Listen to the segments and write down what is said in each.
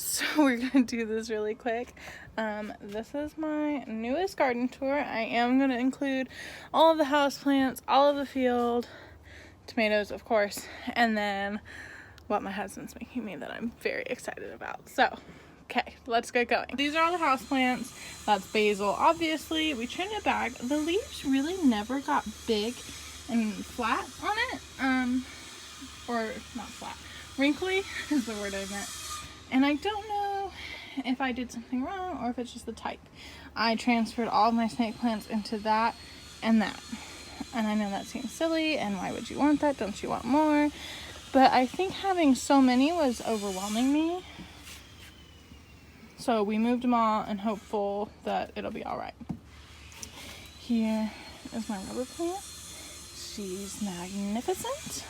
So we're gonna do this really quick. This is my newest garden tour. I am gonna include all of the houseplants, all of the field, tomatoes of course, and then what my husband's making me that I'm very excited about. So, okay, let's get going. These are all the houseplants. That's basil. Obviously, we trimmed it back. The leaves really never got big and flat on it. Or not flat. Wrinkly is the word I meant. And I don't know if I did something wrong or if it's just the type. I transferred all of my snake plants into that and that. And I know that seems silly, and why would you want that? Don't you want more? But I think having so many was overwhelming me. So we moved them all and hopeful that it'll be all right. Here is my rubber plant. She's magnificent.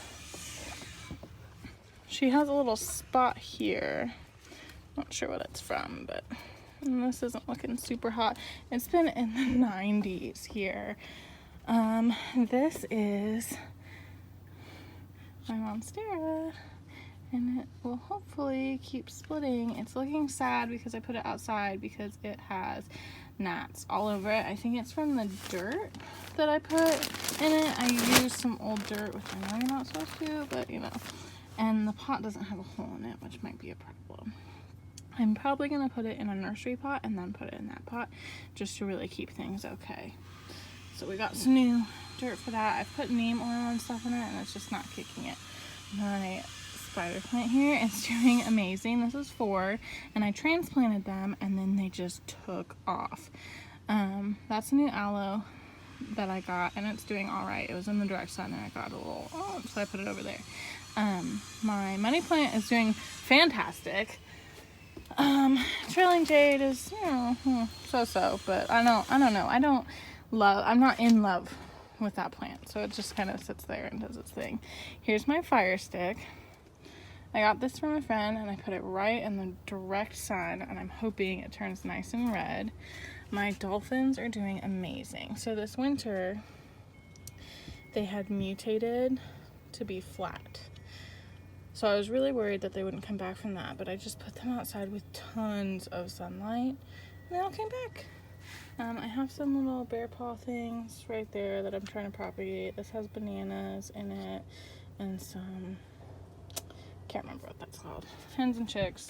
She has a little spot here. Not sure what it's from, but this isn't looking super hot. It's been in the 90s here. This is my monstera, and it will hopefully keep splitting. It's looking sad because I put it outside because it has gnats all over it. I think it's from the dirt that I put in it. I used some old dirt, which I know you're not supposed to, but you know. And the pot doesn't have a hole in it, which might be a problem. I'm probably going to put it in a nursery pot and then put it in that pot just to really keep things okay. So we got some new dirt for that. I've put neem oil and stuff in it and it's just not kicking it. My spider plant here is doing amazing. This is 4 and I transplanted them and then they just took off. That's a new aloe that I got and it's doing all right. It was in the direct sun and I got a little, so I put it over there. My money plant is doing fantastic. Trailing jade is, you know, so-so, but I don't know. I'm not in love with that plant, so it just kind of sits there and does its thing. Here's my fire stick. I got this from a friend and I put it right in the direct sun and I'm hoping it turns nice and red. My dolphins are doing amazing. So this winter, they had mutated to be flat. So I was really worried that they wouldn't come back from that, but I just put them outside with tons of sunlight and they all came back. I have some little bear paw things right there that I'm trying to propagate. This has bananas in it and some, can't remember what that's called, hens and chicks.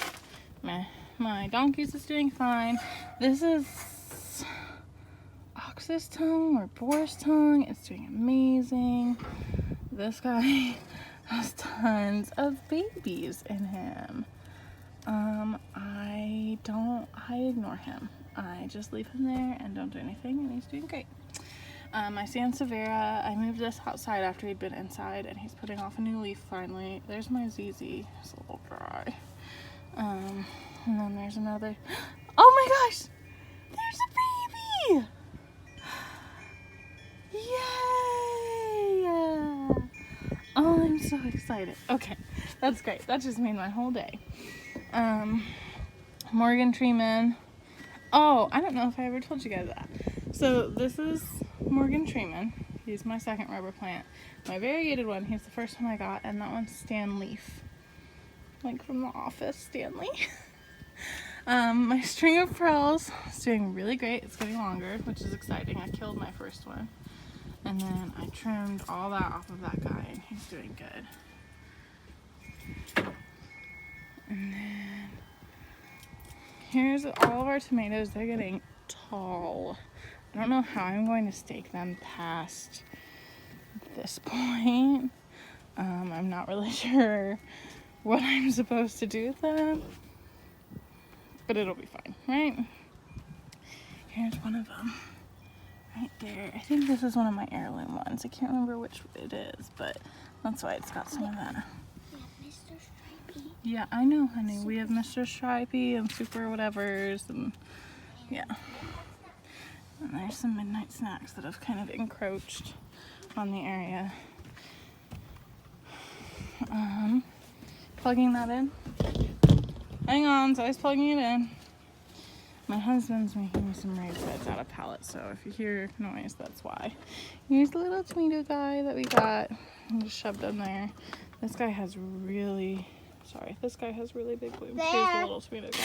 My donkeys is doing fine. This is ox's tongue or boar's tongue. It's doing amazing. This guy has tons of babies in him. I ignore him. I just leave him there and don't do anything, and he's doing great. My Sansevieria, I moved this outside after he'd been inside, and he's putting off a new leaf finally. There's my ZZ. It's a little dry. And then there's another. Oh my gosh! There's a baby! Yay! Oh, I'm so excited. Okay, that's great. That just made my whole day. Morgan Treeman. Oh, I don't know if I ever told you guys that. So this is Morgan Treeman. He's my second rubber plant. My variegated one, he's the first one I got, and that one's Stan Leaf. Like from The Office, Stanley. My string of pearls is doing really great. It's getting longer, which is exciting. I killed my first one. And then I trimmed all that off of that guy, and he's doing good. And then here's all of our tomatoes. They're getting tall. I don't know how I'm going to stake them past this point. I'm not really sure what I'm supposed to do with them, but it'll be fine, right? Here's one of them. Right there. I think this is one of my heirloom ones. I can't remember which it is, but that's why it's got some of that. Mr. Stripey. Yeah, I know, honey. We have Mr. Stripey and Super Whatevers, and yeah. And there's some midnight snacks that have kind of encroached on the area. Plugging that in. Hang on, so I was plugging it in. My husband's making me some raised beds out of pallets, so if you hear noise, that's why. Here's the little tomato guy that we got and just shoved in there. This guy has really Sorry, this guy has really big blooms. Here's the little tomato guy.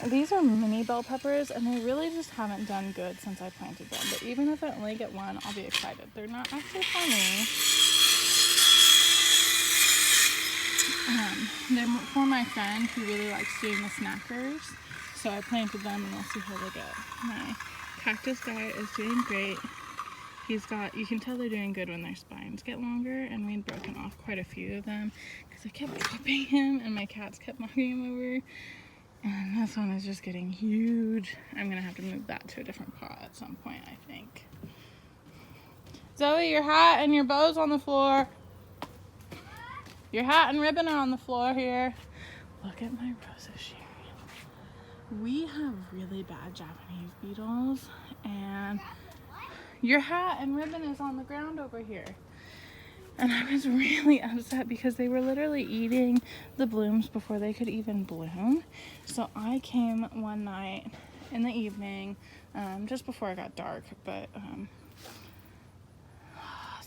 These are mini bell peppers, and they really just haven't done good since I planted them. But even if I only get one, I'll be excited. They're not actually for me. They're for my friend who really likes doing the snackers. So I planted them, and we'll see how they go. My cactus guy is doing great. He's got, you can tell they're doing good when their spines get longer, and we'd broken off quite a few of them because I kept dropping him, and my cats kept knocking him over. And this one is just getting huge. I'm gonna have to move that to a different pot at some point, I think. Zoe, your hat and your bow's on the floor. Your hat and ribbon are on the floor here. Look at my roses, Sharon. We have really bad Japanese beetles, and your hat and ribbon is on the ground over here. And I was really upset because they were literally eating the blooms before they could even bloom. So I came one night in the evening, just before it got dark, but,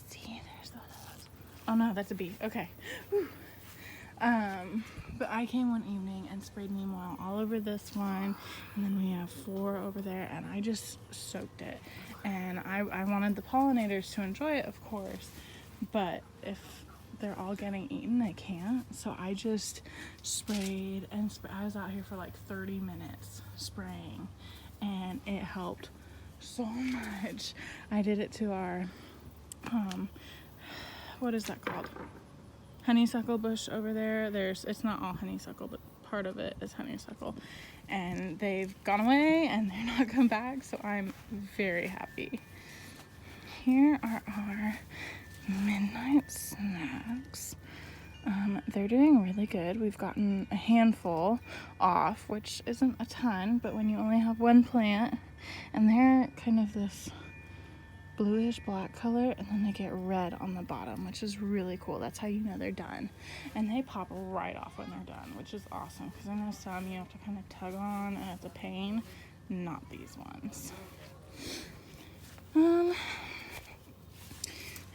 see, there's one of those. Oh no, that's a bee. Okay. Whew. But I came one evening and sprayed neem oil all over this one, and then we have 4 over there, and I just soaked it. And I wanted the pollinators to enjoy it, of course, but if they're all getting eaten, they can't. So I just sprayed and I was out here for like 30 minutes spraying, and it helped so much. I did it to our, what is that called? Honeysuckle bush over there. It's not all honeysuckle, but part of it is honeysuckle. And they've gone away and they're not come back, so I'm very happy. Here are our midnight snacks. They're doing really good. We've gotten a handful off, which isn't a ton, but when you only have one plant, and they're kind of this bluish black color, and then they get red on the bottom, which is really cool. That's how you know they're done. And they pop right off when they're done, which is awesome, because I know some you have to kind of tug on and it's a pain. Not these ones.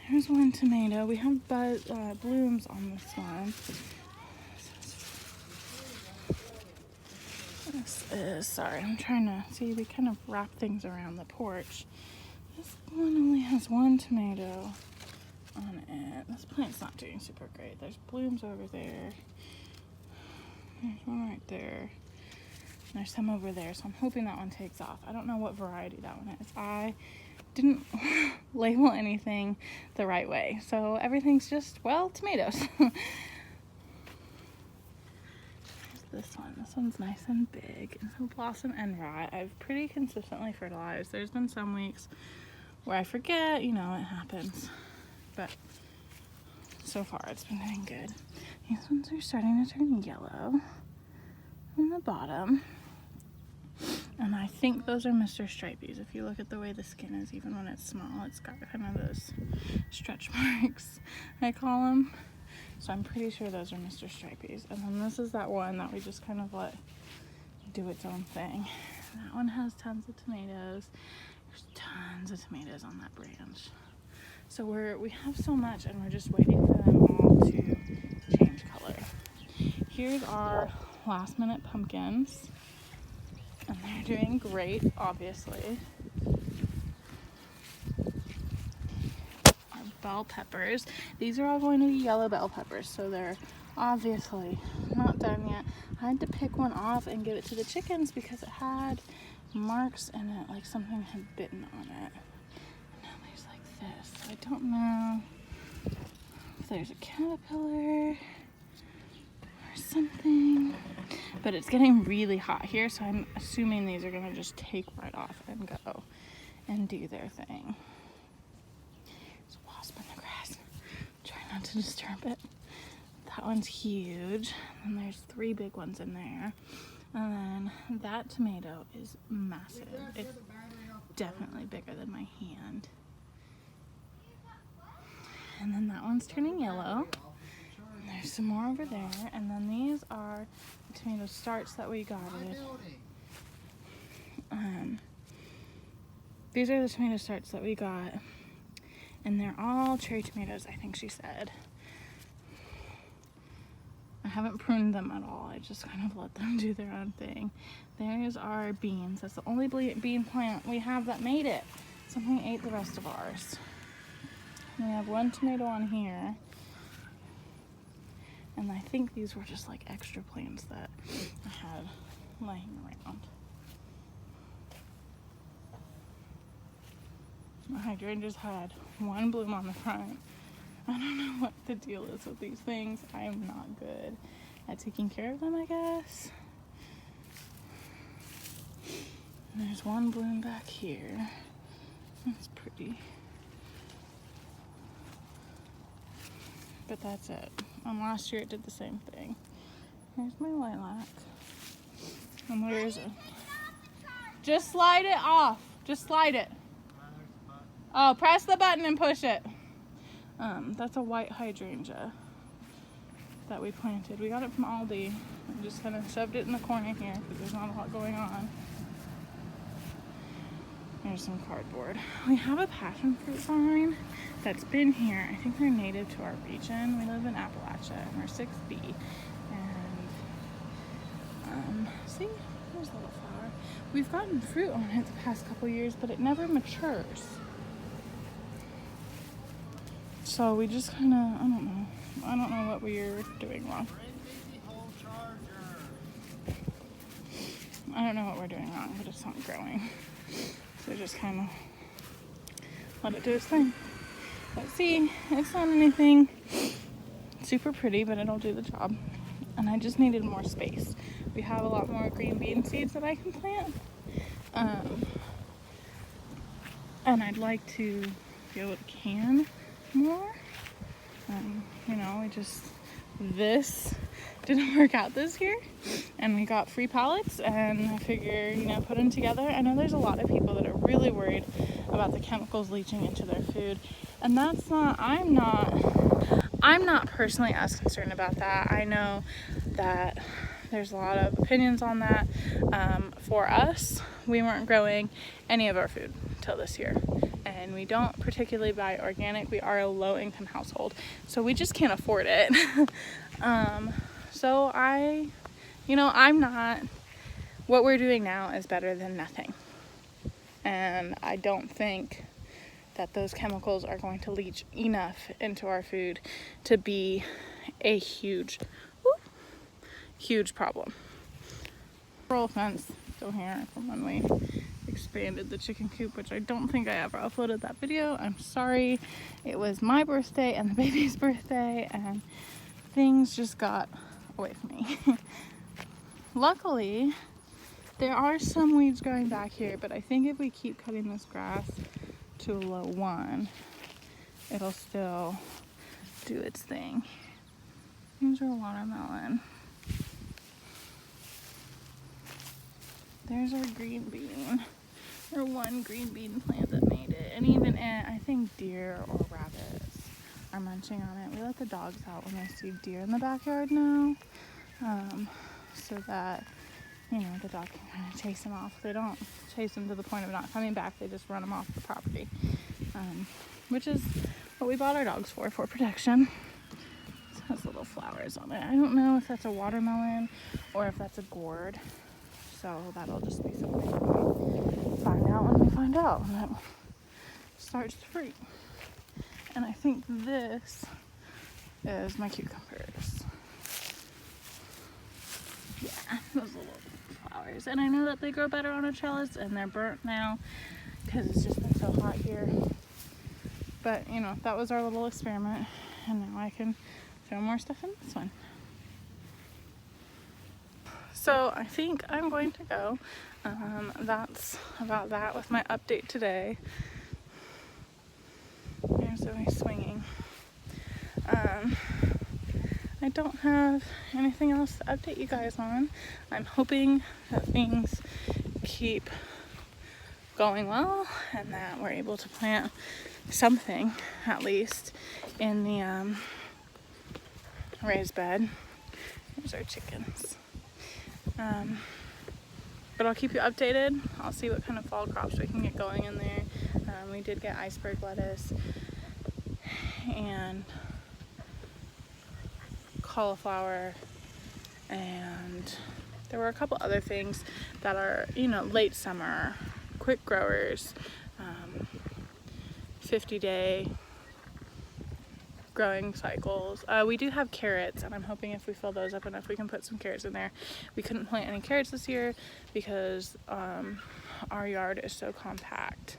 There's one tomato. We have blooms on this one. This is, sorry, I'm trying to see, we kind of wrap things around the porch. This one only has 1 tomato on it. This plant's not doing super great. There's blooms over there. There's one right there. There's some over there, so I'm hoping that one takes off. I don't know what variety that one is. I didn't label anything the right way, so everything's just, well, tomatoes. This one. This one's nice and big, and he'll blossom and rot. I've pretty consistently fertilized. There's been some weeks where I forget, you know, it happens. But so far it's been doing good. These ones are starting to turn yellow on the bottom. And I think those are Mr. Stripies. If you look at the way the skin is, even when it's small, it's got kind of those stretch marks, I call them. So I'm pretty sure those are Mr. Stripies. And then this is that one that we just kind of let do its own thing. That one has tons of tomatoes. There's tons of tomatoes on that branch. So we have so much, and we're just waiting for them all to change color. Here's our last minute pumpkins. And they're doing great, obviously. Our bell peppers. These are all going to be yellow bell peppers, so they're obviously not done yet. I had to pick one off and give it to the chickens because it had marks in it, like something had bitten on it. And now there's like this. So I don't know if there's a caterpillar or something. But it's getting really hot here, so I'm assuming these are going to just take right off and go and do their thing. There's a wasp in the grass. Try not to disturb it. That one's huge. And there's 3 big ones in there. And then that tomato is massive. It's definitely bigger than my hand. And then that one's turning yellow. And there's some more over there. And then these are the tomato starts that we got. These are the tomato starts that we got And they're all cherry tomatoes, I think she said. I haven't pruned them at all. I just kind of let them do their own thing. There's our beans. That's the only bean plant we have that made it. Something ate the rest of ours. We have one tomato on here. And I think these were just like extra plants that I had laying around. My hydrangeas had one bloom on the front. I don't know what the deal is with these things. I am not good at taking care of them, I guess. And there's one bloom back here. That's pretty. But that's it. And last year it did the same thing. Here's my lilac. And there's a... Just slide it off. Just slide it. Oh, press the button and push it. That's a white hydrangea that we planted. We got it from Aldi and just kind of shoved it in the corner here because there's not a lot going on. There's some cardboard. We have a passion fruit vine that's been here. I think they're native to our region. We live in Appalachia and we're 6B. And see, there's a little flower. We've gotten fruit on it the past couple years, but it never matures. So we just kind of, I don't know what we're doing wrong. I don't know what we're doing wrong, but it's not growing. So just kind of let it do its thing. But see, it's not anything super pretty, but it'll do the job. And I just needed more space. We have a lot more green bean seeds that I can plant. And I'd like to be able to can more. This didn't work out this year, and we got free pallets, and I figure, put them together. I know there's a lot of people that are really worried about the chemicals leaching into their food, and I'm not personally as concerned about that. I know that there's a lot of opinions on that. For us, we weren't growing any of our food till this year. And we don't particularly buy organic. We are a low-income household, so we just can't afford it. So I'm not, what we're doing now is better than nothing. And I don't think that those chemicals are going to leach enough into our food to be a huge problem. Roll fence still here from when we expanded the chicken coop, which I don't think I ever uploaded that video. I'm sorry. It was my birthday and the baby's birthday, and things just got away from me. Luckily, there are some weeds growing back here, but I think if we keep cutting this grass to a low 1, it'll still do its thing. Here's our watermelon. There's our green bean. Or one green bean plant that made it. And even I think deer or rabbits are munching on it. We let the dogs out when they see deer in the backyard now. So that, the dog can kind of chase them off. They don't chase them to the point of not coming back. They just run them off the property. Which is what we bought our dogs for protection. It has little flowers on it. I don't know if that's a watermelon or if that's a gourd. So that'll just be something we find out when we find out when it starts to fruit. And I think this is my cucumbers. Yeah, those little flowers. And I know that they grow better on a trellis, and they're burnt now because it's just been so hot here. But, that was our little experiment. And now I can throw more stuff in this one. So I think I'm going to go. That's about that with my update today. There's Zoe swinging. I don't have anything else to update you guys on. I'm hoping that things keep going well and that we're able to plant something at least in the raised bed. Here's our chickens. But I'll keep you updated. I'll see what kind of fall crops we can get going in there. We did get iceberg lettuce and cauliflower, and there were a couple other things that are, you know, late summer, quick growers, 50-day growing cycles. We do have carrots, and I'm hoping if we fill those up enough we can put some carrots in there. We couldn't plant any carrots this year because our yard is so compact.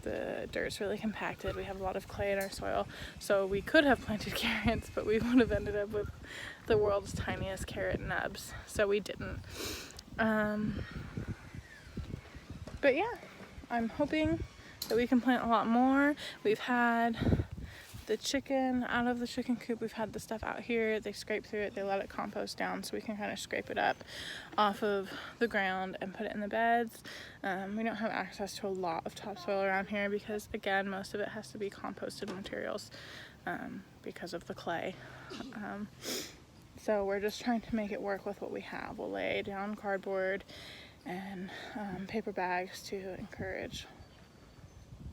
The dirt's really compacted. We have a lot of clay in our soil, so we could have planted carrots, but we would have ended up with the world's tiniest carrot nubs, so we didn't. But yeah, I'm hoping that we can plant a lot more. We've had the chicken out of the chicken coop. We've had the stuff out here. They scrape through it, they let it compost down, so we can kind of scrape it up off of the ground and put it in the beds. We don't have access to a lot of topsoil around here because, again, most of it has to be composted materials because of the clay. So we're just trying to make it work with what we have. We'll lay down cardboard and paper bags to encourage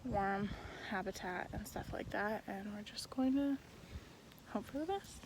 worm habitat and stuff like that, and we're just going to hope for the best.